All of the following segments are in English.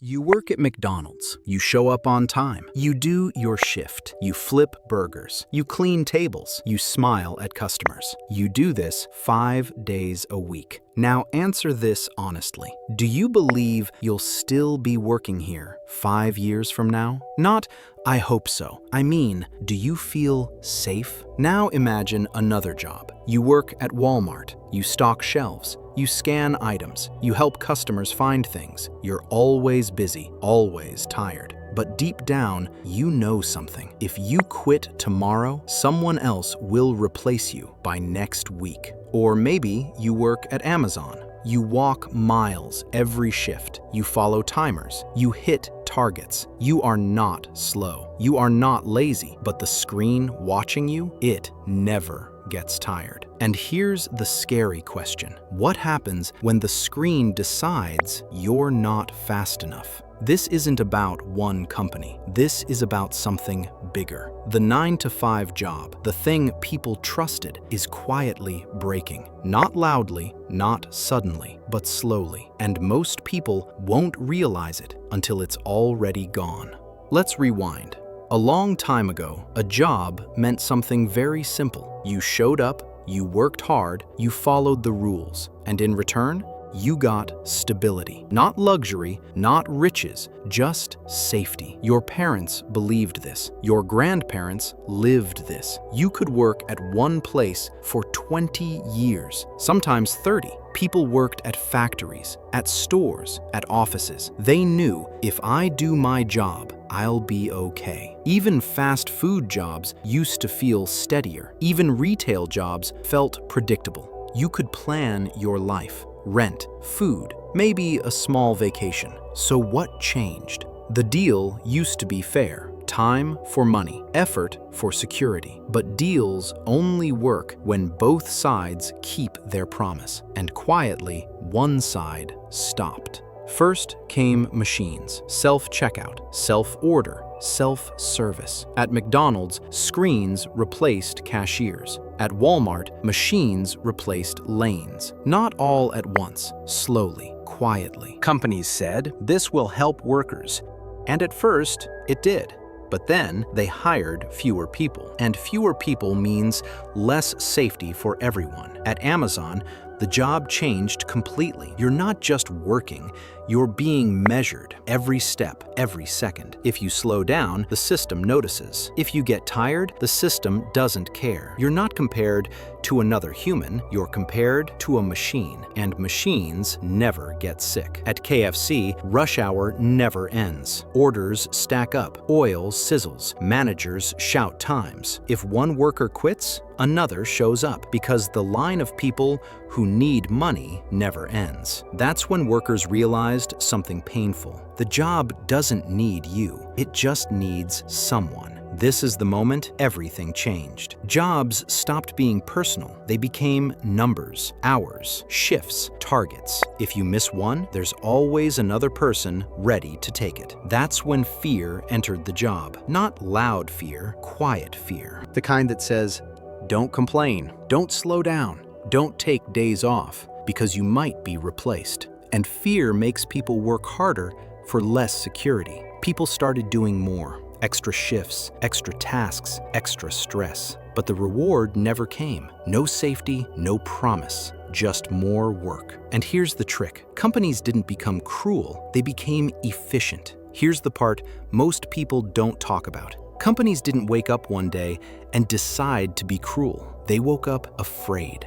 You work at McDonald's. You show up on time. You do your shift. You flip burgers. You clean tables. You smile at customers. You do this 5 days a week. Now answer this honestly. Do you believe you'll still be working here 5 years from now? Not, I hope so. I mean, do you feel safe? Now imagine another job. You work at Walmart. You stock shelves. You scan items. You help customers find things. You're always busy, always tired. But deep down, you know something. If you quit tomorrow, someone else will replace you by next week. Or maybe you work at Amazon. You walk miles every shift. You follow timers. You hit targets. You are not slow. You are not lazy. But the screen watching you, it never gets tired. And here's the scary question. What happens when the screen decides you're not fast enough? This isn't about one company. This is about something bigger. The 9-to-5 job, the thing people trusted, is quietly breaking. Not loudly, not suddenly, but slowly. And most people won't realize it until it's already gone. Let's rewind. A long time ago, a job meant something very simple. You showed up, you worked hard, you followed the rules, and in return, you got stability. Not luxury, not riches, just safety. Your parents believed this. Your grandparents lived this. You could work at one place for 20 years, sometimes 30. People worked at factories, at stores, at offices. They knew, if I do my job, I'll be okay. Even fast food jobs used to feel steadier. Even retail jobs felt predictable. You could plan your life. Rent, food, maybe a small vacation. So what changed? The deal used to be fair. Time for money, effort for security. But deals only work when both sides keep their promise. And quietly, one side stopped. First came machines, self-checkout, self-order, self-service. At McDonald's, screens replaced cashiers. At Walmart, machines replaced lanes. Not all at once, slowly, quietly. Companies said, this will help workers. And at first, it did. But then they hired fewer people. And fewer people means less safety for everyone. At Amazon, the job changed completely. You're not just working, you're being measured every step, every second. If you slow down, the system notices. If you get tired, the system doesn't care. You're not compared to another human, you're compared to a machine. And machines never get sick. At KFC, rush hour never ends. Orders stack up, oil sizzles, managers shout times. If one worker quits, another shows up because the line of people who need money never ends. That's when workers realized something painful. The job doesn't need you, it just needs someone. This is the moment everything changed. Jobs stopped being personal. They became numbers, hours, shifts, targets. If you miss one, there's always another person ready to take it. That's when fear entered the job. Not loud fear, quiet fear. The kind that says, don't complain, don't slow down, don't take days off, because you might be replaced. And fear makes people work harder for less security. People started doing more. Extra shifts, extra tasks, extra stress. But the reward never came. No safety, no promise, just more work. And here's the trick. Companies didn't become cruel, they became efficient. Here's the part most people don't talk about. Companies didn't wake up one day and decide to be cruel. They woke up afraid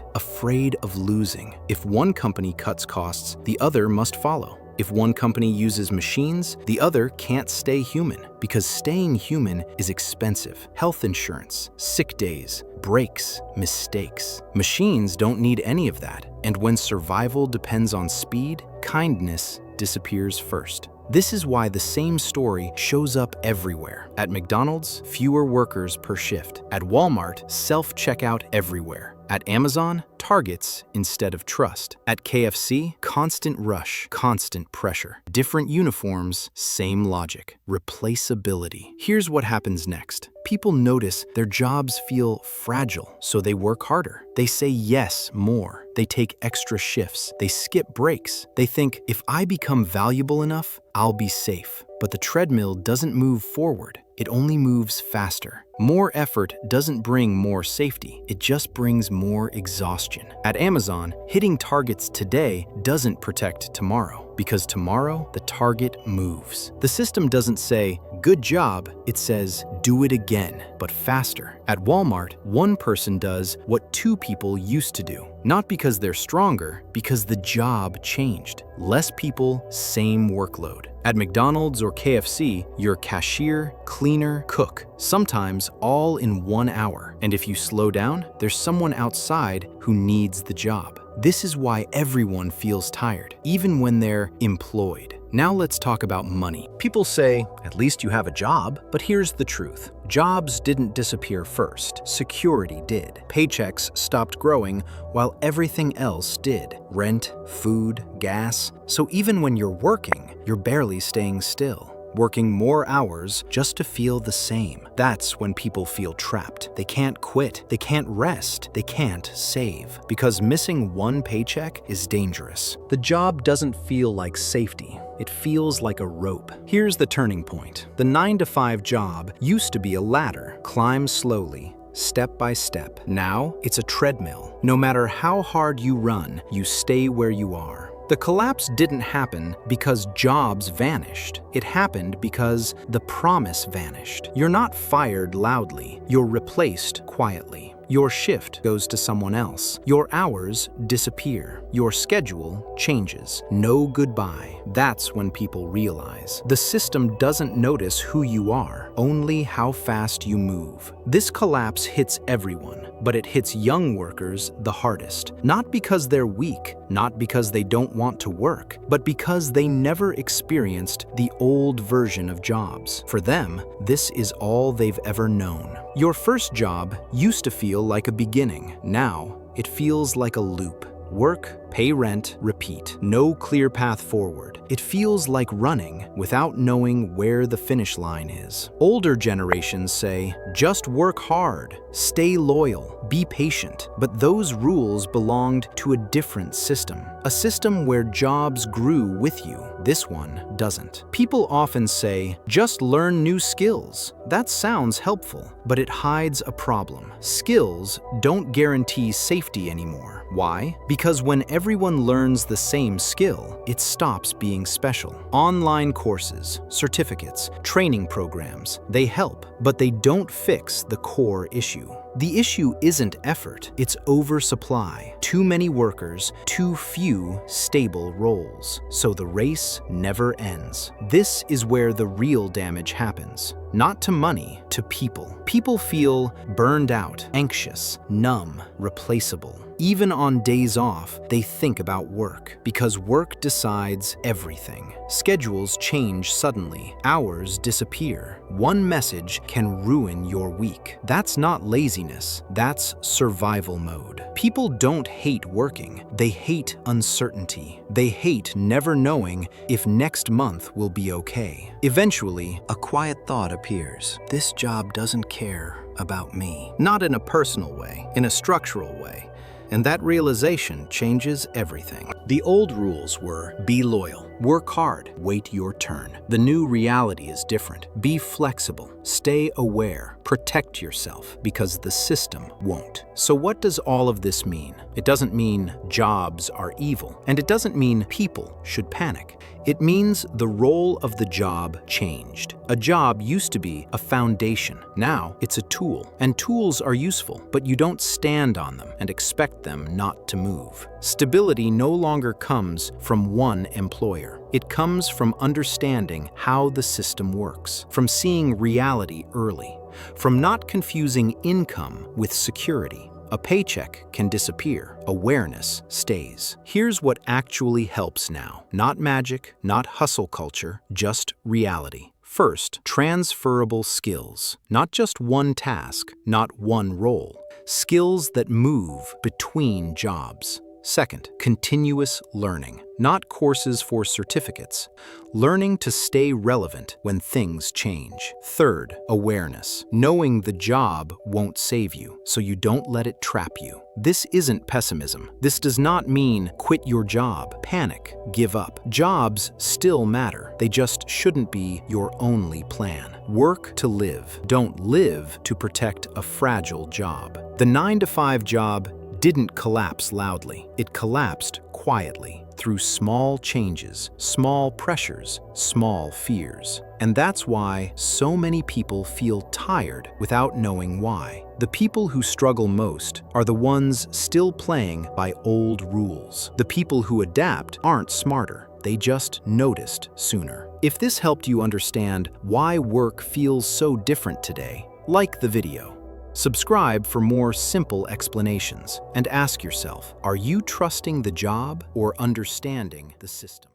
of losing. If one company cuts costs, the other must follow. If one company uses machines, the other can't stay human, because staying human is expensive. Health insurance, sick days, breaks, mistakes. Machines don't need any of that. And when survival depends on speed, kindness disappears first. This is why the same story shows up everywhere. At McDonald's, fewer workers per shift. At Walmart, self-checkout everywhere. At Amazon, targets instead of trust. At KFC, constant rush, constant pressure. Different uniforms, same logic. Replaceability. Here's what happens next. People notice their jobs feel fragile, so they work harder. They say yes more. They take extra shifts. They skip breaks. They think, if I become valuable enough, I'll be safe. But the treadmill doesn't move forward. It only moves faster. More effort doesn't bring more safety. It just brings more exhaustion. At Amazon, hitting targets today doesn't protect tomorrow, because tomorrow the target moves. The system doesn't say, good job, it says, do it again, but faster. At Walmart, one person does what two people used to do. Not because they're stronger, because the job changed. Less people, same workload. At McDonald's or KFC, you're cashier, cleaner, cook, sometimes all in 1 hour. And if you slow down, there's someone outside who needs the job. This is why everyone feels tired, even when they're employed. Now let's talk about money. People say, at least you have a job, but here's the truth. Jobs didn't disappear first. Security did. Paychecks stopped growing while everything else did. Rent, food, gas. So even when you're working, you're barely staying still. Working more hours just to feel the same. That's when people feel trapped. They can't quit, they can't rest, they can't save. Because missing one paycheck is dangerous. The job doesn't feel like safety. It feels like a rope. Here's the turning point. The 9-to-5 job used to be a ladder. Climb slowly, step by step. Now it's a treadmill. No matter how hard you run, you stay where you are. The collapse didn't happen because jobs vanished. It happened because the promise vanished. You're not fired loudly. You're replaced quietly. Your shift goes to someone else. Your hours disappear. Your schedule changes. No goodbye. That's when people realize the system doesn't notice who you are, only how fast you move. This collapse hits everyone, but it hits young workers the hardest. Not because they're weak, not because they don't want to work, but because they never experienced the old version of jobs. For them, this is all they've ever known. Your first job used to feel like a beginning. Now, it feels like a loop. Work, pay rent, repeat. No clear path forward. It feels like running without knowing where the finish line is. Older generations say, just work hard, stay loyal, be patient. But those rules belonged to a different system. A system where jobs grew with you. This one doesn't. People often say, just learn new skills. That sounds helpful, but it hides a problem. Skills don't guarantee safety anymore. Why? Because when everyone learns the same skill, it stops being special. Online courses, certificates, training programs, they help, but they don't fix the core issue. The issue isn't effort, it's oversupply. Too many workers, too few stable roles. So the race never ends. This is where the real damage happens. Not to money, to people. People feel burned out, anxious, numb, replaceable. Even on days off, they think about work, because work decides everything. Schedules change suddenly. Hours disappear. One message can ruin your week. That's not laziness. That's survival mode. People don't hate working. They hate uncertainty. They hate never knowing if next month will be okay. Eventually, a quiet thought appears. This job doesn't care about me. Not in a personal way, in a structural way. And that realization changes everything. The old rules were, be loyal, work hard, wait your turn. The new reality is different. Be flexible, stay aware, protect yourself, because the system won't. So what does all of this mean? It doesn't mean jobs are evil, and it doesn't mean people should panic. It means the role of the job changed. A job used to be a foundation. Now it's a tool, and tools are useful, but you don't stand on them and expect them not to move. Stability no longer comes from one employer. It comes from understanding how the system works, from seeing reality early, from not confusing income with security. A paycheck can disappear. Awareness stays. Here's what actually helps now. Not magic, not hustle culture, just reality. First, transferable skills. Not just one task, not one role. Skills that move between jobs. Second, continuous learning, not courses for certificates. Learning to stay relevant when things change. Third, awareness. Knowing the job won't save you, so you don't let it trap you. This isn't pessimism. This does not mean quit your job, panic, give up. Jobs still matter. They just shouldn't be your only plan. Work to live. Don't live to protect a fragile job. The 9-to-5 job didn't collapse loudly. It collapsed quietly through small changes, small pressures, small fears. And that's why so many people feel tired without knowing why. The people who struggle most are the ones still playing by old rules. The people who adapt aren't smarter. They just noticed sooner. If this helped you understand why work feels so different today, like the video. Subscribe for more simple explanations and ask yourself, are you trusting the job or understanding the system?